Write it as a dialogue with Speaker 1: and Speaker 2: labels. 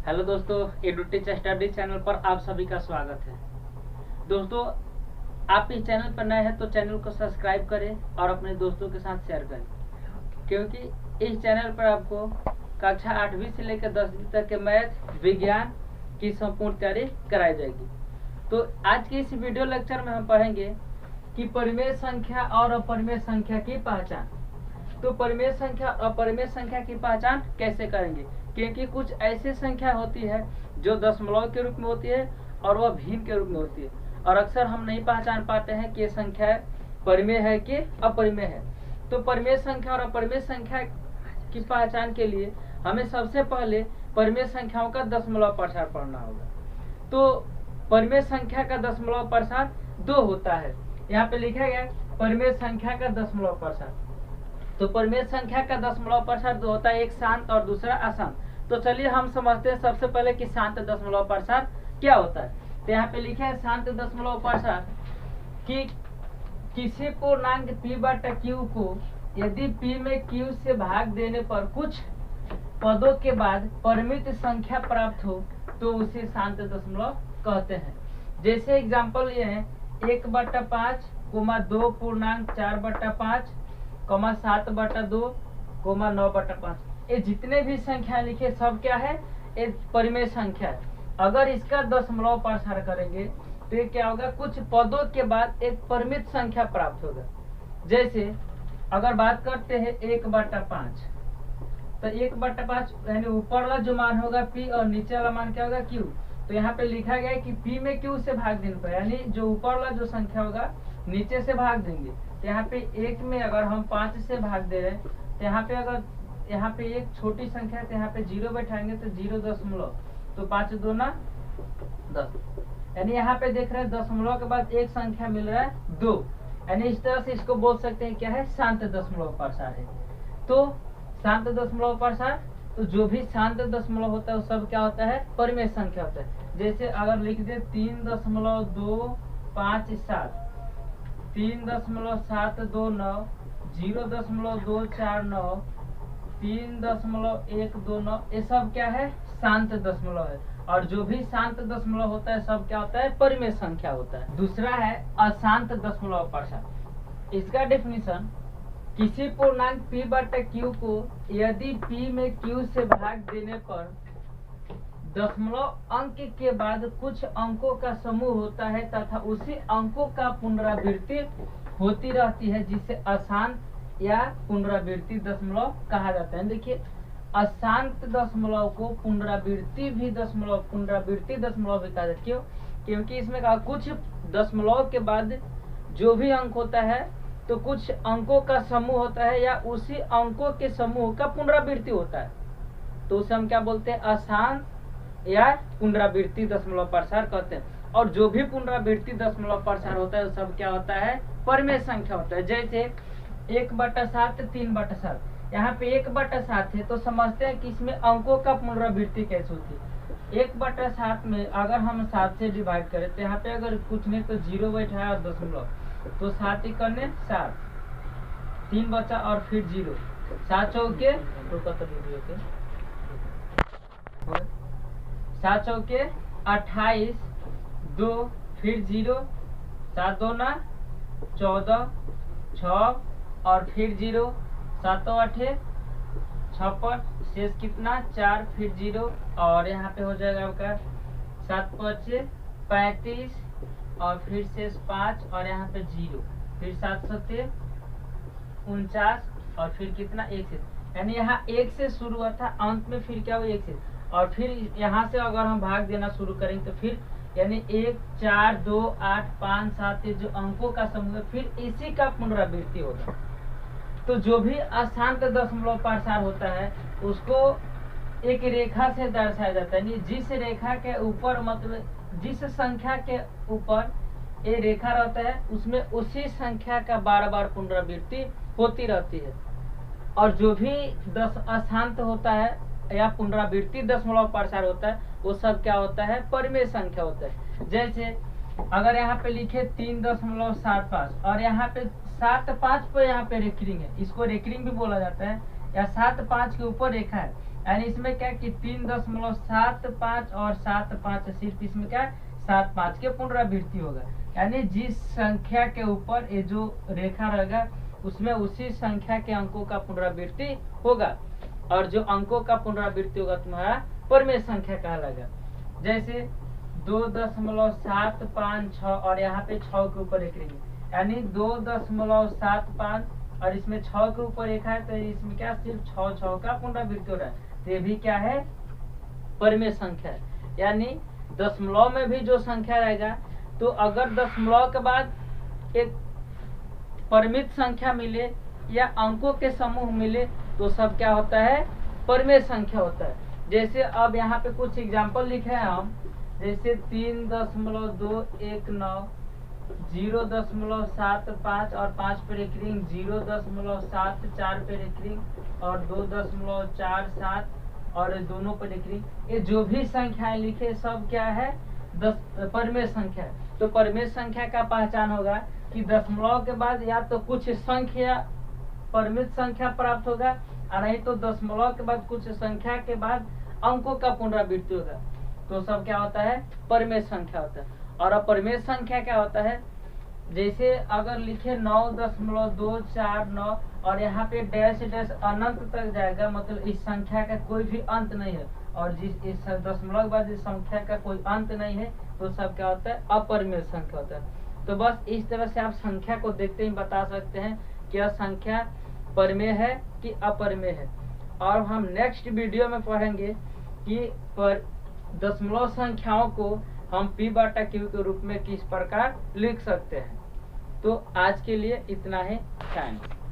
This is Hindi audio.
Speaker 1: हेलो दोस्तों, एडुटेच स्टडी चैनल पर आप सभी का स्वागत है। दोस्तों, आप इस चैनल पर नए हैं तो चैनल को सब्सक्राइब करें और अपने दोस्तों के साथ शेयर करें, क्योंकि इस चैनल पर आपको कक्षा 8वीं से लेकर 10वीं तक के मैथ विज्ञान की संपूर्ण तैयारी कराई जाएगी। तो आज के इस वीडियो लेक्चर में हम पढ़ेंगे कि परिमेय संख्या और अपरिमेय संख्या की पहचान। तो परिमेय संख्या और अपरिमेय संख्या की पहचान कैसे करेंगे, क्योंकि कुछ ऐसी संख्या होती है जो दशमलव के रूप में होती है और वह भिन्न के रूप में होती है, और अक्सर हम नहीं पहचान पाते हैं कि ये संख्या परिमेय है कि अपरिमेय है। तो परिमेय संख्या और अपरिमेय संख्या की पहचान के लिए हमें सबसे पहले परिमेय संख्याओं का दशमलव प्रसार पढ़ना होगा। तो परिमेय संख्या का दशमलव प्रसार 2 होता है। यहाँ पे लिखा गया परिमेय संख्या का दशमलव प्रसार। तो परिमेय संख्या का दशमलव प्रसार 2 होता है, एक शांत और दूसरा अशांत। तो चलिए हम समझते हैं सबसे पहले कि शांत दशमलव प्रसार क्या होता है। तो यहाँ पे लिखे है शांत दशमलव प्रसार कि किसी पूर्णांक p बटा q को यदि p में q से भाग देने पर कुछ पदों के बाद परिमित संख्या प्राप्त हो तो उसे शांत दशमलव कहते हैं। जैसे एग्जाम्पल ये है 1/5, 2 पूर्णांक 4/5, 7/2, 9/5। ये जितने भी संख्या लिखे सब क्या है, एक परिमेय संख्या है। अगर इसका दशमलव प्रसार करेंगे तो ये क्या होगा, कुछ पदों के बाद एक परिमित संख्या प्राप्त होगा। जैसे अगर बात करते हैं 1/5, तो 1/5 यानी ऊपर वाला जो मान होगा p और नीचे वाला मान क्या होगा q। तो यहाँ पे लिखा गया है कि p में q से भाग देने पर, यानी जो ऊपर वाला जो संख्या होगा नीचे से भाग देंगे। तो यहाँ पे 1 में अगर हम 5 से भाग दे रहे हैं तो यहाँ पे अगर यहाँ पे एक छोटी संख्या है तो यहाँ पे 0 बैठाएंगे तो 0., तो 5 दूना 10, यानी यहाँ पे देख रहे हैं दशमलव के बाद एक संख्या मिल रहा है 2, यानी इस तरह से इसको बोल सकते हैं क्या है, शांत दशमलव प्रसार है। तो शांत दशमलव प्रसार, तो जो भी शांत दशमलव होता है वो सब क्या होता है, परिमेय संख्या होता है। जैसे अगर लिख दे 3.257, 3.729, 0.249, 3.129, ये सब क्या है, शांत दशमलव है। और जो भी शांत दशमलव होता है सब क्या होता है, परिमेय संख्या होता है। दूसरा है अशांत दशमलव प्रसार। इसका डेफिनेशन, किसी पूर्णांक p बटा q को यदि p में q से भाग देने पर दशमलव अंक के बाद कुछ अंकों का समूह होता है तथा उसी अंकों का पुनरावृत्ति होती रहती है, जिसे अशांत या पुनरावृत्ति दशमलव कहा जाता है। देखिए, अशांत दशमलव को पुनरावृत्ति दशमलव भी कहा जाता है। क्यों? क्योंकि इसमें कहा कुछ दशमलव के बाद जो भी अंक होता है तो कुछ अंकों का समूह होता है या उसी अंकों के समूह का पुनरावृत्ति होता है, तो उसे हम क्या बोलते हैं, अशांत या पुनरावृत्ति दशमलव प्रसार कहते हैं। और जो भी पुनरावृत्ति दशमलव प्रसार होता है वो सब क्या होता है, परिमेय संख्या होता है। जैसे 1/7, 3/7, यहाँ पे 1/7 है तो समझते हैं कि इसमें अंकों का पुनरावृत्ति कैसे होती है। 1/7 में अगर हम 7 से डिवाइड करें तो यहाँ पे अगर कुछ नहीं तो 0 बैठा और दशमलव, तो 7 × 7, 3 बचा और फिर 0, 7 चौके 7 चौके 28, 2 फिर 0, 7 दूना 14, 6 और फिर 0, 7 8 56, शेष कितना 4 फिर 0, और यहाँ पे हो जाएगा आपका 7 5 35 और फिर शेष 5 और यहाँ पे 0, फिर 7 7 49 और फिर कितना 1 से, यानी यहाँ 1 से शुरू हुआ था, अंत में फिर क्या हुआ 1 से, और फिर यहाँ से अगर हम भाग देना शुरू करेंगे तो फिर यानी 1 4 2 8 5 7 जो अंकों का समूह है फिर इसी का पुनरावृत्ति होगा। तो जो भी अशांत दशमलव प्रसार होता है उसको एक रेखा से दर्शाया जाता है। जिस रेखा के ऊपर, मतलब जिस संख्या के ऊपर ये रेखा रहता है उसमें उसी संख्या का बार पुनरावृत्ति होती रहती है। और जो भी अशांत होता है या पुनरावृत्ति दशमलव प्रसार होता है वो सब क्या होता है, परिमेय संख्या होता है। जैसे अगर यहाँ पे लिखे 3.75 और यहाँ पे 7 5 पे यहाँ पे रेकरिंग है, इसको रेकरिंग भी बोला जाता है, या 7 5 के ऊपर रेखा है यानी इसमें क्या कि 3.75 और 7.5 सिर्फ इसमें क्या 7.5 के पुनरावृत्ति होगा। यानी जिस संख्या के ऊपर ये जो रेखा रहेगा उसमें उसी संख्या के अंकों का पुनरावृत्ति होगा, और जो अंकों का पुनरावृत्ति होगा तुम्हारा परिमेय संख्या कहलाएगा। जैसे 2.756 और यहाँ पे 6 के ऊपर एक रेखा, यानी 2.75 और इसमें 6 के ऊपर रेखा है, तो इसमें क्या सिर्फ 6 का पुनरावृत्ति हो रहा है, तो ये भी क्या है परिमेय संख्या है। यानी दशमलव में भी जो संख्या रहेगा, तो अगर दशमलव के बाद एक परिमित संख्या मिले या अंकों के समूह मिले तो सब क्या होता है परिमेय संख्या होता है। जैसे अब यहाँ पे कुछ एग्जाम्पल लिखे हैं हम, जैसे 3.219, 0.75 और 5 पर एक रिंग, 0.74 पर एक रिंग और 2.47 और दोनों पर एक रिंग, ये जो भी संख्याएं लिखे सब क्या है परिमेय संख्या है। तो परिमेय संख्या का पहचान होगा कि दशमलव के बाद या तो कुछ संख्या परिमित संख्या प्राप्त होगा, और नहीं तो दशमलव के बाद कुछ संख्या के बाद अंकों का पुनरावृत्ति होगा, तो सब क्या होता है परिमेय संख्या होता है। और अपरिमेय संख्या क्या होता है, जैसे अगर लिखे 9.249 और यहाँ पे डैश डैश अनंत तक जाएगा, मतलब इस संख्या का कोई भी अंत नहीं है, और जिस इस दशमलव के बाद इस संख्या का कोई अंत नहीं है, तो सब क्या होता है अपरिमेय संख्या होता है। तो बस इस तरह से आप संख्या को देखते ही बता सकते हैं कि यह संख्या परिमेय है कि अपरिमेय है। और हम नेक्स्ट वीडियो में पढ़ेंगे कि दशमलव संख्याओं को हम P/Q के रूप में किस प्रकार लिख सकते हैं। तो आज के लिए इतना ही, थैंक्स।